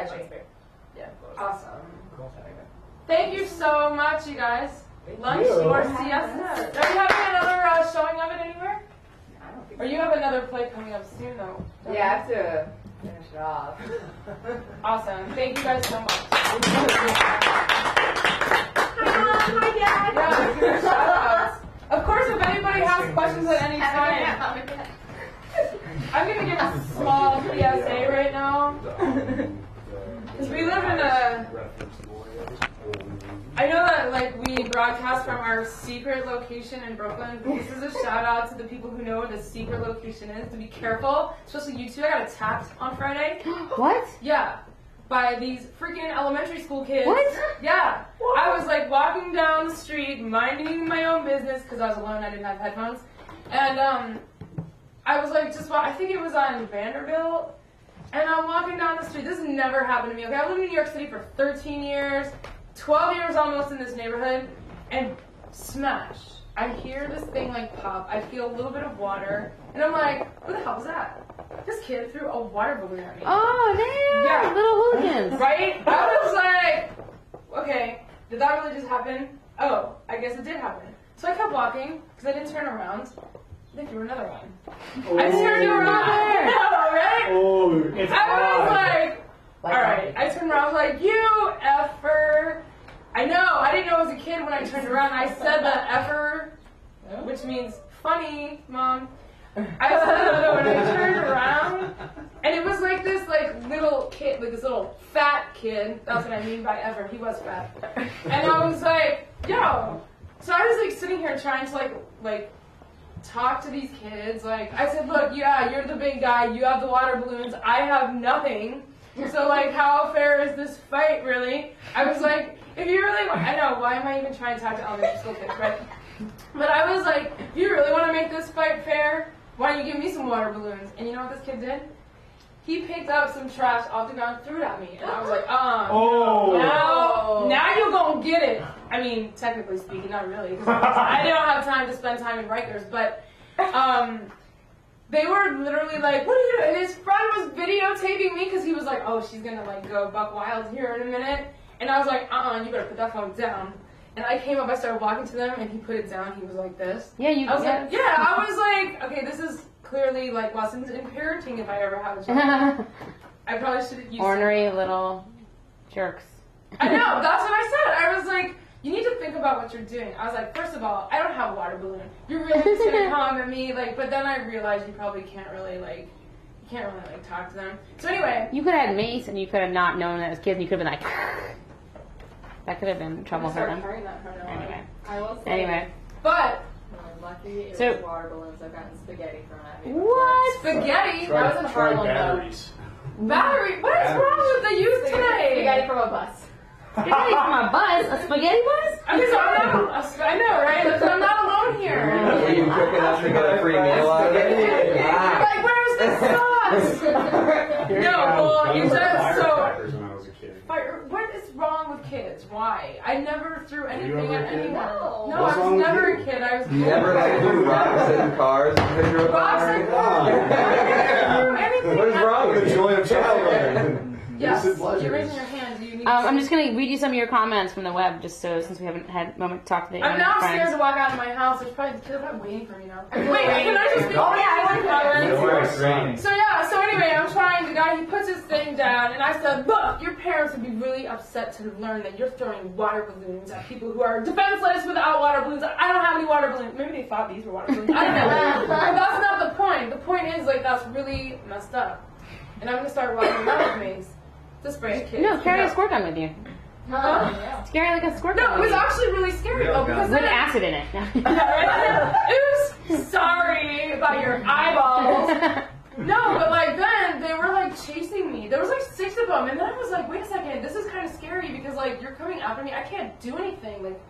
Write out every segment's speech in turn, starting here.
touchy. Yeah. Awesome. Thank you so much, you guys. Lunch or siesta? Are you having another showing of it anywhere? I don't think Or you have another play coming up soon, though? so. Yeah, I have to finish it off. Awesome. Thank you guys so much. Hi, Dad. Yeah, give shout outs. Of course, if anybody has questions at any time, I'm going to give a small PSA right now. Because we live in a... I know that like we broadcast from our secret location in Brooklyn. This is a shout out to the people who know what the secret location is. To be careful, especially you two. I got attacked on Friday. What? Yeah, by these freaking elementary school kids. What? Yeah. What? I was like walking down the street, minding my own business because I was alone. I didn't have headphones, and I was like I think it was on Vanderbilt, and I'm walking down the street. This has never happened to me. Okay, I've lived in New York City for 13 years. 12 years almost in this neighborhood, and smash. I hear this thing like pop. I feel a little bit of water, and I'm like, what the hell was that? This kid threw a water balloon at me. Oh, damn. Yeah. Little hooligans. Right? I was like, okay, did that really just happen? Oh, I guess it did happen. So I kept walking, because I didn't turn around. They threw another one. Oh. I turned around. Right? Oh, it's I was hot. like, alright, I turned around, I was like, you effer. I know, I didn't know as a kid when I turned around, I said the effer, which means funny, Mom. I said that when I turned around, and it was like this like little kid, like this little fat kid, that's what I mean by effer, he was fat. And I was like, yo. So I was like sitting here trying to like talk to these kids, like, I said, look, yeah, you're the big guy, you have the water balloons, I have nothing. So, like, how fair is this fight, really? I was like, if you really want, I know, why am I even trying to talk to elementary school kids, right? But I was like, if you really want to make this fight fair, why don't you give me some water balloons? And you know what this kid did? He picked up some trash off the ground and threw it at me. And I was like, now you're going to get it. I mean, technically speaking, not really. Because I don't have time to spend time in Rikers, but... they were literally like, what are you doing? And his friend was videotaping me because he was like, oh, she's going to like go buck wild here in a minute. And I was like, you better put that phone down. And I came up, I started walking to them, and he put it down. He was like this. Yeah, I was like, yeah, I was like, okay, this is clearly like lessons in parenting if I ever have a child. I probably should have used ornery little jerks. I know, that's what I said. I was like, you need to think about what you're doing. I was like, first of all, I don't have a water balloon. You're really just gonna come at me, like. But then I realized you probably can't really talk to them. So anyway, you could have had mace, and you could have not known that as kids. And you could have been like, that could have been trouble for them. Anyway, I will say. Anyway, but I'm lucky it so, was water balloons. I've gotten spaghetti thrown at me. What? Spaghetti? Try, That was in try Harlem, batteries. Battery? What is wrong with the youth today? Spaghetti from a bus. Spaghetti from a bus? A spaghetti bus? I know, right? Because I'm not alone here. Were you cooking up to get a free meal out of it? You're like, where's the sauce? No, well, you said so. When I was a kid. What is wrong with kids? Why? I never threw anything at anyone. No, What's I wrong was with never you? a kid. I was You never like threw rocks in cars because you're a Rocks in cars? I never threw anything What is at wrong with The you? joy of childhood. Yes, Innocent pleasures. you're raising your hand. Do you need I'm just going to read you some of your comments from the web, just so since we haven't had a moment to talk to the I'm now friends. scared to walk out of my house. There's probably kids probably waiting for me now. Wait, can I just? Oh yeah, I want to. So yeah, so anyway, I'm trying. The guy, he puts his thing down, and I said, look, your parents would be really upset to learn that you're throwing water balloons at people who are defenseless without water balloons. I don't have any water balloons. Maybe they thought these were water balloons. I don't know. But that's not the point. The point is, like, that's really messed up. And I'm going to start walking around with mace to spray kids. No, carry a squirt gun with you. Huh? Carry like a squirt No, gun it with was you. actually really scary though because With then acid in it. Oops, sorry about your eyeballs. No, but like then they were like chasing me. There was like 6 of them, and then I was like, wait a second, this is kind of scary because like you're coming after me. I can't do anything. Like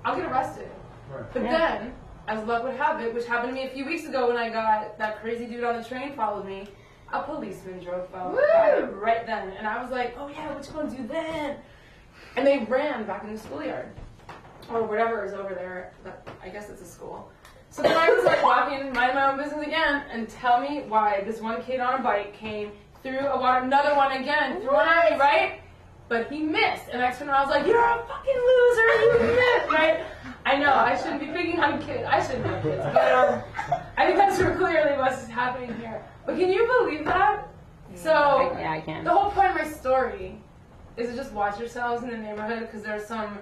I'll get arrested. Right. But then, as luck would have it, which happened to me a few weeks ago when I got that crazy dude on the train followed me. A policeman drove by right then, and I was like, oh yeah, what you gonna do then? And they ran back in the schoolyard, or whatever is over there. I guess it's a school. So then I was like walking, mind my own business again, and tell me why this one kid on a bike came, threw another one again, threw one at me, right? But he missed, and I turned around, I was like, "You're a fucking loser, you missed," right? I know, I shouldn't be picking on kids. I shouldn't have kids, but I think that's clearly what's happening here. But can you believe that? So, Yeah, I can. the whole point of my story is to just watch yourselves in the neighborhood, because there's some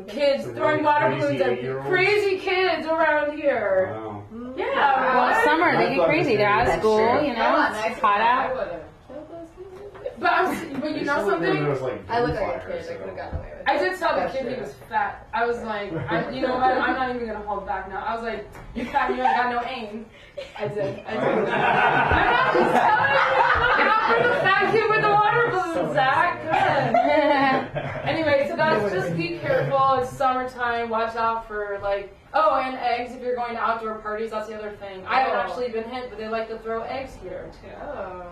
kids throwing water balloons at crazy kids around here. Wow. Yeah, Well, right? summer, they get crazy. They're out of school, you know, it's hot I out. would have killed those kids. But you know something? I look like a kid. I could have gotten away with it. I did tell the That's kid he true. was fat. I was like, you know what? I'm not even gonna hold back now. I was like, you fat, you ain't got no aim. I did. I'm not just telling you. Look out for the fat kid with the water balloon, Zach. Good. Anyway, so that's just be careful. It's summertime. Watch out for and eggs if you're going to outdoor parties. That's the other thing. I haven't actually been hit, but they like to throw eggs here too. Oh.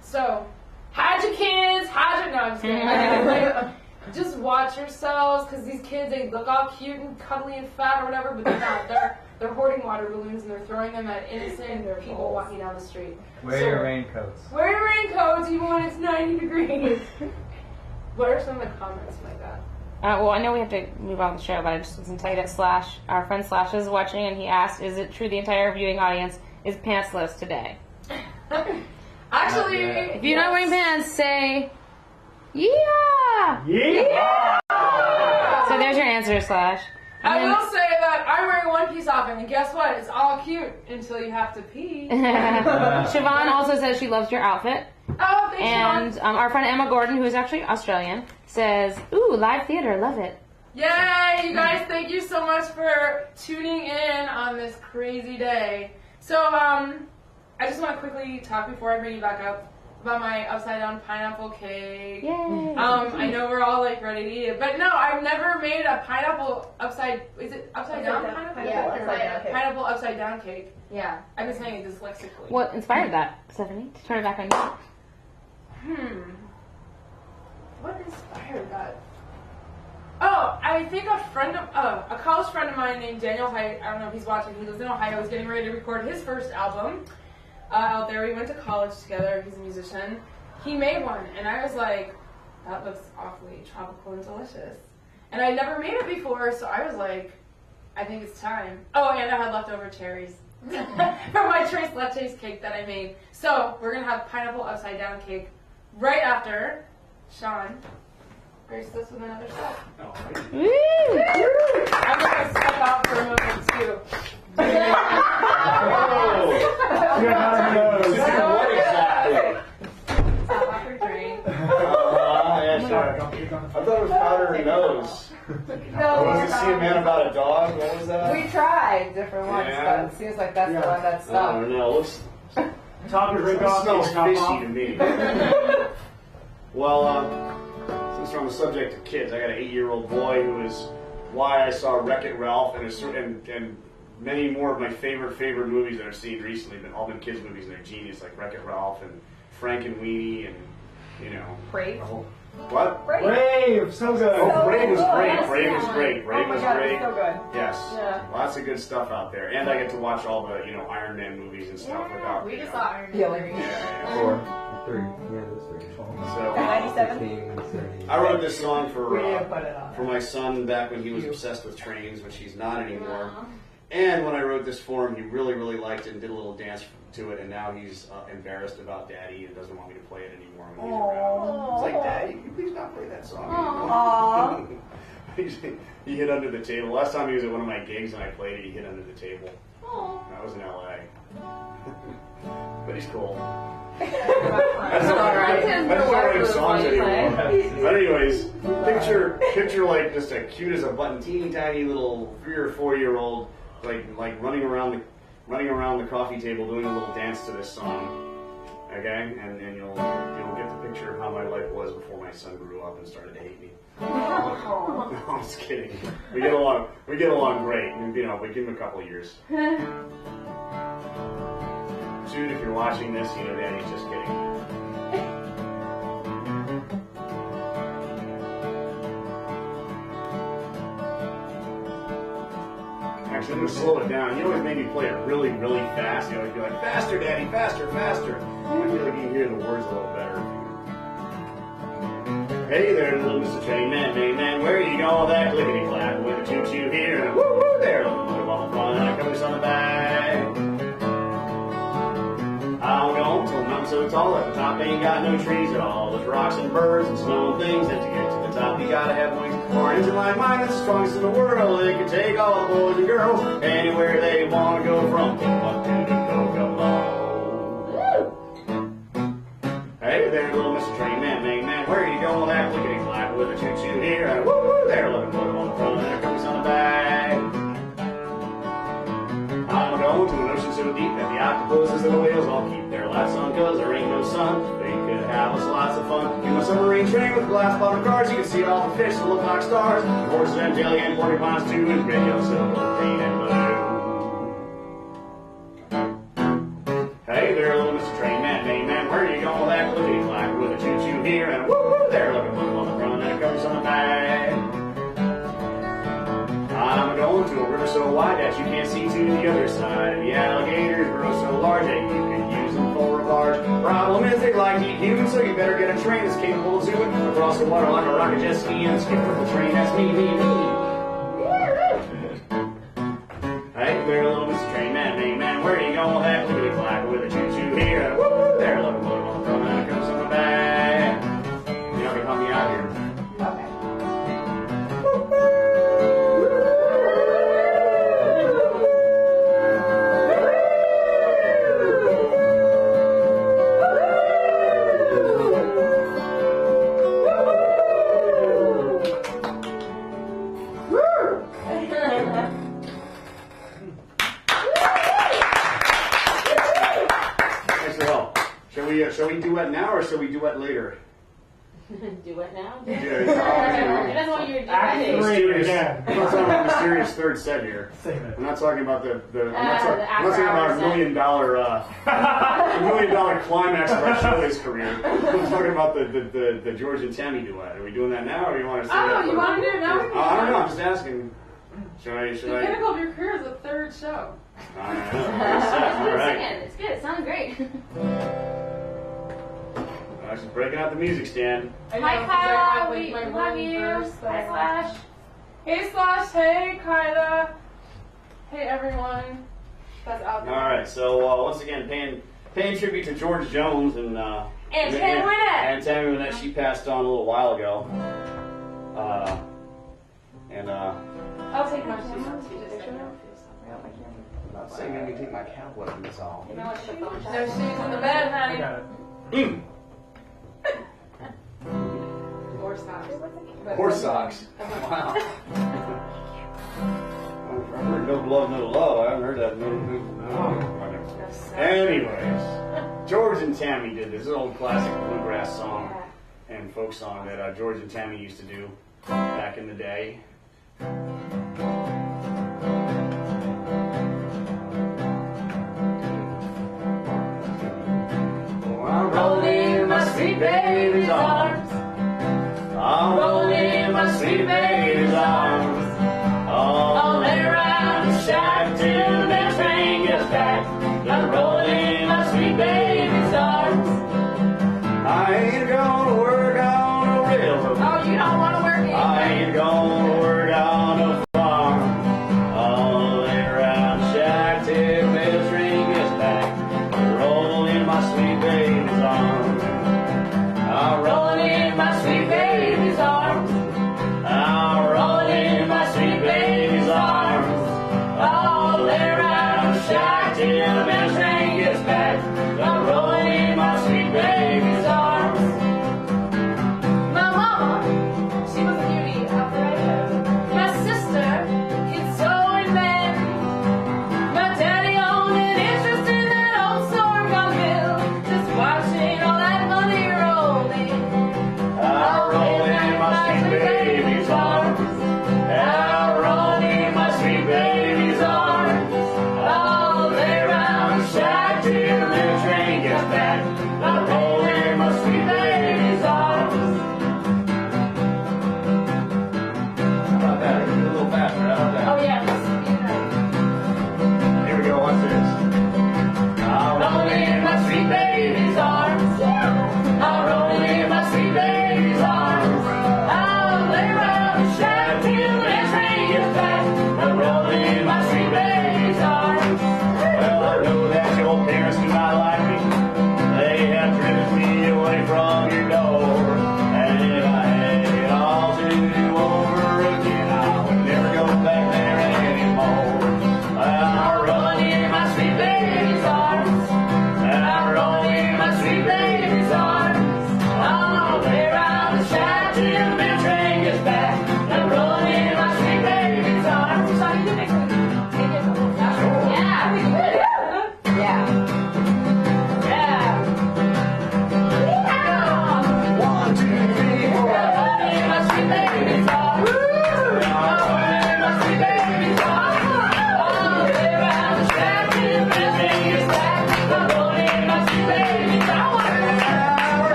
So, hide your kids. No, I'm just kidding. Just watch yourselves, because these kids, they look all cute and cuddly and fat or whatever, but they're not. They're hoarding water balloons and they're throwing them at innocent people walking down the street. Wear your raincoats. Wear your raincoats even when it's 90 degrees. What are some of the comments like that? Well, I know we have to move on the show, but I just was going to tell you that Slash, our friend Slash, is watching, and he asked, "Is it true the entire viewing audience is pantsless today?" Actually, If you're not wearing pants, say, "Yeah." Yeah! So there's your answer, Slash. I And will say that I'm wearing one piece outfit, and guess what? It's all cute until you have to pee. Siobhan also says she loves your outfit. Oh, thanks, And Sean. our friend Emma Gordon, who is actually Australian, says, "Ooh, live theater, love it." Yay, you guys, thank you so much for tuning in on this crazy day. So, I just want to quickly talk before I bring you back up about my upside down pineapple cake. Yay. I know we're all ready to eat it, but no, I've never made a pineapple upside down pineapple? Yeah, Or upside down cake. pineapple upside down cake. Yeah. I've been saying it dyslexically. What inspired that, Stephanie? To turn it back on you. What inspired that? Oh, I think a college friend of mine named Daniel Haidt, I don't know if he's watching, he lives in Ohio, he's getting ready to record his first album. Out there, we went to college together, he's a musician. He made one, and I was like, that looks awfully tropical and delicious. And I'd never made it before, so I was like, I think it's time. Oh, and I had leftover cherries from my tres leches cake that I made. So, we're going to have pineapple upside down cake right after Sean graced us with another shot. Woo! I'm going to step out for a moment, too. What exactly? Top off your drink. Yeah, sorry. I thought it was powder and nose. Was it See a Man About a Dog? What was that? We tried different ones, Yeah. but it seems like that's the one that's I stuck. don't know. Looks Top your drink off. smells top fishy off. to me. Well, since we're on the subject of kids, I got an 8-year-old boy who is why I saw Wreck-It Ralph and many more of my favorite movies that I've seen recently. All been kids movies, and they're genius, like Wreck-It Ralph and Frank and Weenie, and Brave. What? Brave, so good. Oh, Brave was good. great. Yes, Brave that was one. great. Brave Oh my was God, great. it's so good. Yes. Yeah. Lots of good stuff out there. And I get to watch all the, Iron Man movies and stuff without, We you just know. saw Iron Man. Yeah, 3. Or 3. Yeah, those 3. So 97? 15, I wrote this song We for didn't put it on. for my son back when he was obsessed with trains, which he's not anymore. And when I wrote this for him, he really, really liked it and did a little dance to it. And now he's embarrassed about Daddy and doesn't want me to play it anymore when he's around. It's like, Daddy, can you please not play that song? He hid under the table. Last time he was at one of my gigs and I played it, he hid under the table. That was in LA. But he's cool. That's not writing songs anymore. But anyways, picture like just a cute as a button, teeny tiny little 3 or 4 year old, like running around the coffee table doing a little dance to this song. Okay, and you'll get the picture of how my life was before my son grew up and started to hate me. No, I'm just kidding. We get along great. We give him a couple of years. Jude, if you're watching this, Daddy's just kidding. song, so I'm going to slow it down. You always made me play it really, really fast. You always be like, faster, Daddy, faster, faster. I feel like you can hear the words a little better. Hey there, little Mr. Train Man, where you go? That clickety clap with a choo choo here and a woo woo there. Little motor on the front and a coach on the back. I'm going to a mountain so tall at the top ain't got no trees at all. There's rocks and birds and snow and things, and to get to the top you gotta have wings. Or an engine like mine that's the strongest in the world. It can take all the boys and girls anywhere they want to go, from Timbuktu to Kokomo. Hey there, little Mr. Train Man, where you going? That clickety clap with a choo choo here and a woo woo there. Let him put him on the front and a coach on the back. I'm going to an ocean so deep that the octopuses and the whales all keep their lights on, cause there ain't no sun. They could have us lots of fun. In my submarine train with glass bottom cars, you can see all the fish that look like stars. Horses and jelly and porcupines too, and red, yellow, silver, green, and blue. Hey there, little Mr. Train Man, where you going? That clickety clack with a choo choo here and a woo woo there. Look at one on the front and a coach on the back. I'm going to a river so wide that you can't see to the other side. And the alligators grow so large that you can use them for a barge. Problem is they like to eat humans, so you better get a train that's capable of zooming across the water like a rocket jet ski and skip purple train. That's me. Hey there, little Mr. Train Man, where you going? That clickety clack with a choo choo here and a woo woo there. Look at motor on the front and a coach on the back. Y'all can help me out here. Shall we duet now or shall we duet later? Do it now. Yeah. That's what you're Act doing. three again. I'm not talking about mysterious third set here. Save it. I'm not talking about I'm not talking after about hours $1 million, $1 million climax of our showbiz career. I'm talking about the George and Tammy duet. Are we doing that now, or do you want to say that? Oh, you want to do it now? I don't know. I'm just asking. Should I? The pinnacle of your career is a third show. I don't know. All right. It's good. It sounds great. She's breaking out the music stand. I know, Hi, 'cause I Kyla. have, like, We my love one you. verse that I Hi, want. Slash. Hey Slash, hey Kyla. Hey everyone that's out there. All right. So once again, paying tribute to George Jones and Tammy Wynette. And Tammy Wynette. She passed on a little while ago. I'll take my shoes off. You just said no. I'm not saying I'm gonna take my cowboy boots off. You know what the phone No shoes in the bed, I honey. got it. Or socks. Horse socks. Wow. I've heard no blood, no love. I haven't heard that. No. Anyways, George and Tammy did this old classic bluegrass song and folk song that George and Tammy used to do back in the day. I'm rolling in my sweet baby's arms. I'm rolling in my sweet baby's arms. I'll lay around the shack till the train gets back. I'm rolling in my sweet baby's arms. I ain't gonna work on a railroad. Oh, you don't want to work it? I ain't gonna work on a farm. I'll lay around the shack till the train gets back. I'm rolling in my sweet baby's arms. I'm rolling in my sweet baby's arms. I'm rolling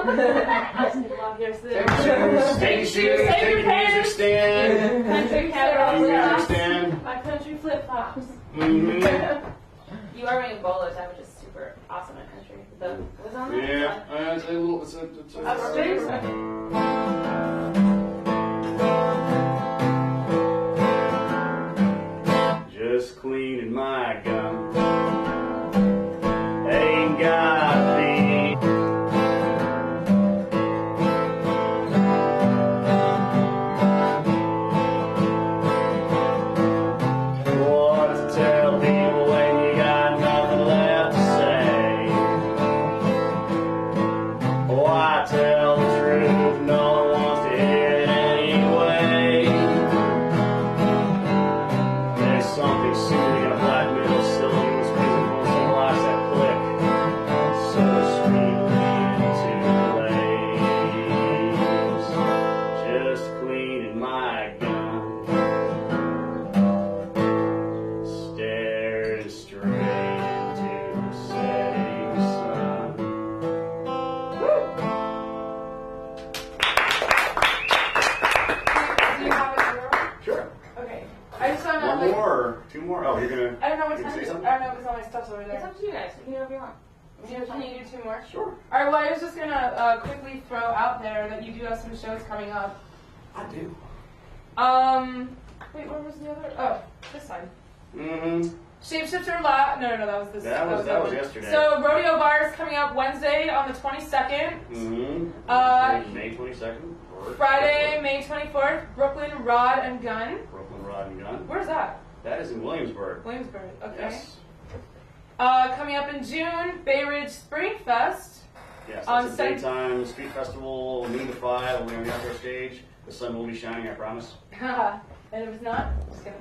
Love your sis. Take your shoes, take your music stand. Country Your music flip-flops. stand. My country flip-flops. Mm-hmm. You are wearing bolo tie, which is super awesome at country. The what's on there? Yeah, it's a little, Upstairs? just cleaning my gun. Ain't got me. What to tell people when you got nothing left to say? Why tell the truth? No one wants to hear it anyway. There's something soothing in a black metal cylinder whose principles unlocks that click so sweetly into flames. Just cleaning my gun, staring straight into the setting sun. Do you have a girl? Sure. Okay. I just want to One more or two more? Oh, you're gonna. I don't know what You time say it is. I something? don't know because all my stuff's over It's there. up to you guys. You can do whatever you want. Can you do 2 more? Sure. Alright, well, I was just gonna quickly throw out there that you do have some shows coming up. I do. Wait, where was the other? Oh, this side. Mm-hmm. Shapeshifter Lab. No, that was this. That was the other. yesterday. So, Rodeo Bar is coming up Wednesday on the 22nd. Mm-hmm. May 22nd. Friday, May 24th, Brooklyn Rod and Gun. Brooklyn Rod and Gun. Where's that? That is in Williamsburg. Williamsburg. Okay. Yes. Coming up in June, Bay Ridge Spring Fest. Yes. On That's a daytime street festival, noon to 5. We'll be on the outdoor stage. The sun will be shining, I promise. And it was not. Just kidding.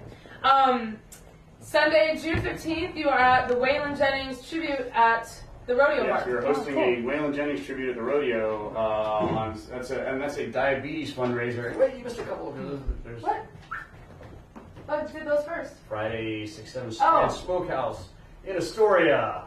Sunday, June 15th, you are at the Waylon Jennings tribute at the Rodeo Yes, Bar. we are hosting a Waylon Jennings tribute at the rodeo. That's a diabetes fundraiser. Wait, you missed a couple of those. There's What? Oh, you did those first. Friday, 6, 7, Oh. at Smokehouse in Astoria.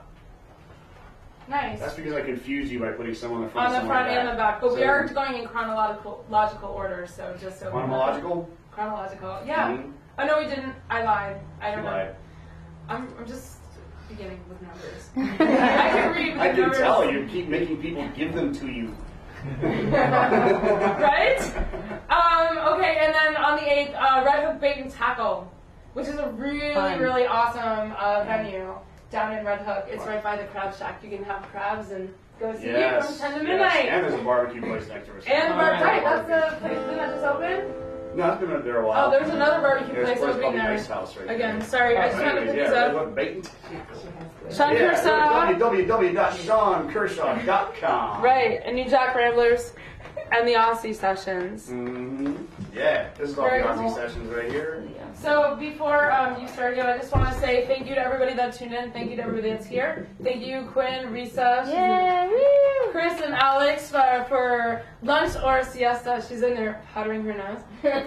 Nice. That's because I confused you by putting some on the front. On the some front and the back. But we So- are going in chronological order, so just so. Chronological? Chronological. Yeah. Mhm. Oh, no, we didn't. I lied. I don't You know. lied. I'm just beginning with numbers. I can read with I can numbers. tell you keep making people give them to you. Right? Okay, and then on the 8th, Red Hook Bait and Tackle, which is a really, Fun. really awesome venue down in Red Hook. It's right by the Crab Shack. You can have crabs and go see it from 10 to midnight. And there's a barbecue place next to us. And right, that's the place that just opened. No, it's been there a while. Oh, there's another barbecue There's place a place opening called the there. Ice House right Again, there. sorry, I just wanted to pick this up. Sean Kershaw. www.seankershaw.com. Right, and New Jack Ramblers and the Aussie Sessions. Mm-hmm. Yeah, this is all the Very Aussie cool. sessions right here. So before you start again, I just want to say thank you to everybody that tuned in. Thank you to everybody that's here. Thank you, Quinn, Risa, Yeah, woo! Chris, and Alex for lunch or siesta. She's in there powdering her nose. We're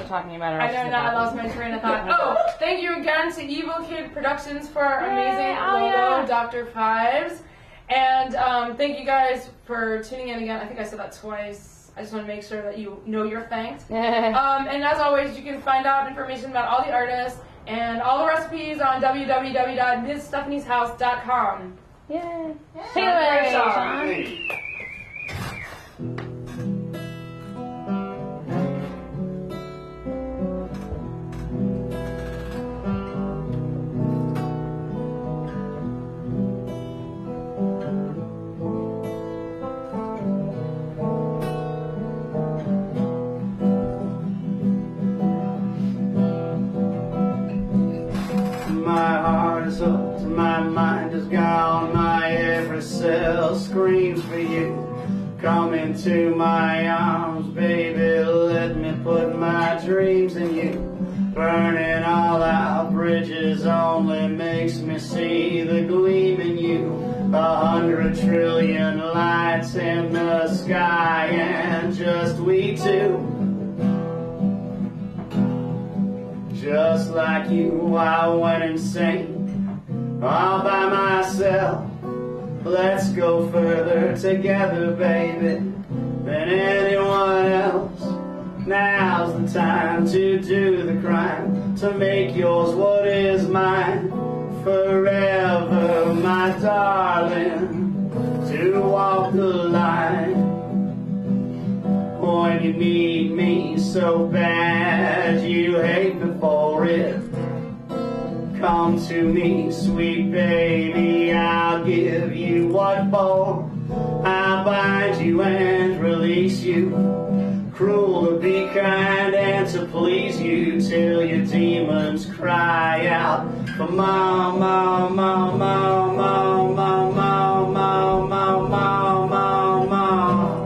talking about our I know now I lost my train of thought. Oh, thank you again to Evil Kid Productions for our amazing logo, Dr. Fives. And thank you guys for tuning in again. I think I said that twice. I just want to make sure that you know you're thanked. And as always, you can find out information about all the artists and all the recipes on www.MsStephanie'shouse.com. Yay. Sean Take it away, Kershaw. Sean. Hey. My heart is hooked, my mind is gone, my every cell screams for you. Come into my arms, baby, let me put my dreams in you. Burning all our bridges only makes me see the gleam in you. 100 trillion lights in the sky and just we two. Just like you, I went insane all by myself. Let's go further together, baby, than anyone else. Now's the time to do the crime, to make yours what is mine. Forever, my darling, to walk the line. When you need me so bad, you hate me for it. Come to me, sweet baby, I'll give you what for. I'll bind you and release you, cruel to be kind and to please you, till your demons cry out for mom, mom, mom, mom, mom, mom, mom, mom, mom, mom, mom, mom.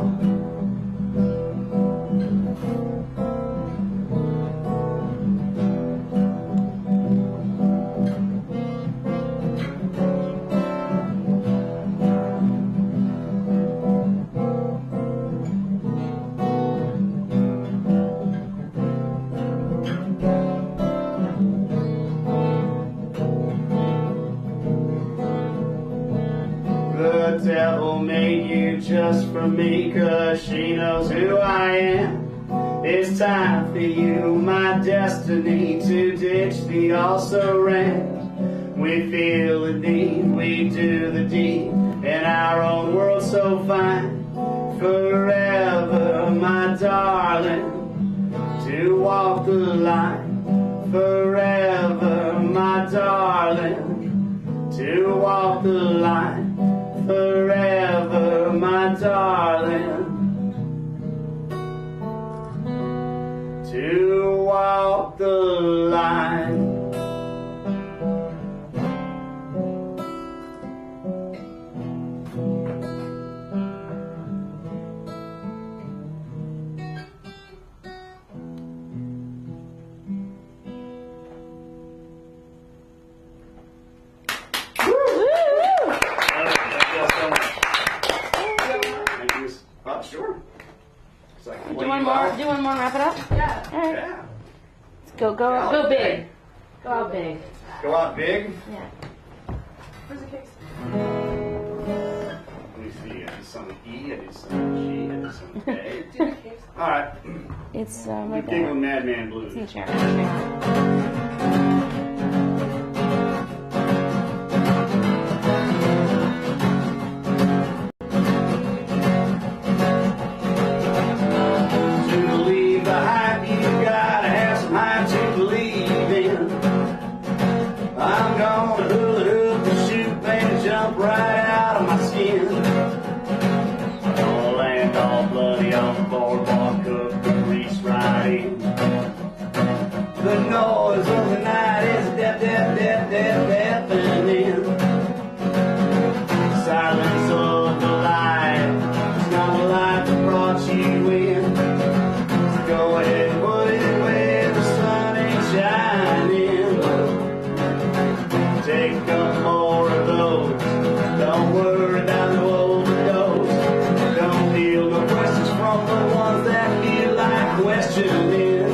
The devil made you just for me, 'cause she knows who I am. It's time for you, my destiny, to ditch the also-ran. We feel the need, we do the deed, in our own world so fine. Forever, my darling, to walk the line. Forever, my darling, to walk the line. Forever, my darling, to walk the line. Sure. So I can Do play one you more. out. Do one more. And wrap it up. Yeah. All right. Yeah. Go big. Go out big. Go out big. Yeah. Where's the case? Let me see. I did some E, I did some G, I did some A. Do the case. All right. It's You right think of there. Madman Blues. It's in the chair. In the chair. To believe the hype, you gotta have some hype to believe in. I'm gonna hula hoop and shoot and jump right out of my skin. I'll land all bloody on the boardwalk, cook and reach right in. The noise of the night is deafening. Silence of the light, it's not the light that brought you in. Go ahead and put it where the sun ain't shining. Take a couple more of those. Don't worry about no overdose. Don't feel no questions from the ones that feel like questioning.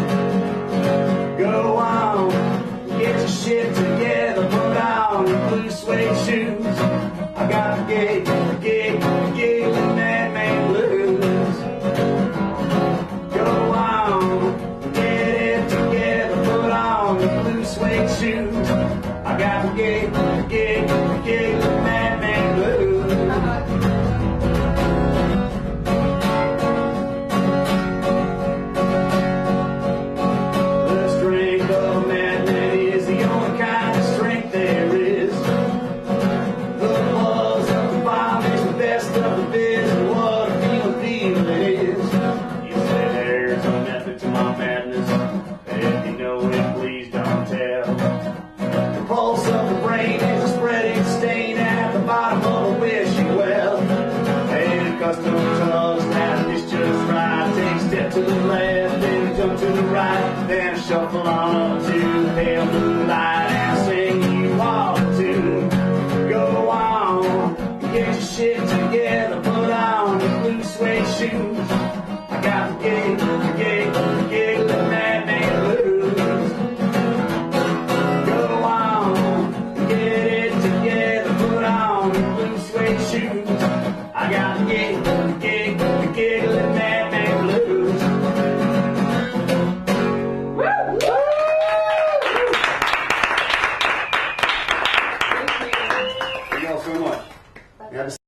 Go on, get your shit together, put on your blue suede shoes. I got the gig, with Madman Blues. Go on, get it together, put on your blue suede shoes. I got the gig, with Madman Blues. The strength of a madman is the only kind of strength there is. The buzz of the bomb is the best of the biz, and what a feeling it is. You say there's a method to my madness. If you know it, please don't tell. The pulse of the brain is a spreading stain at the bottom of a wishing well. Hey, the custom tugs, now it's just right. Take a step to the left.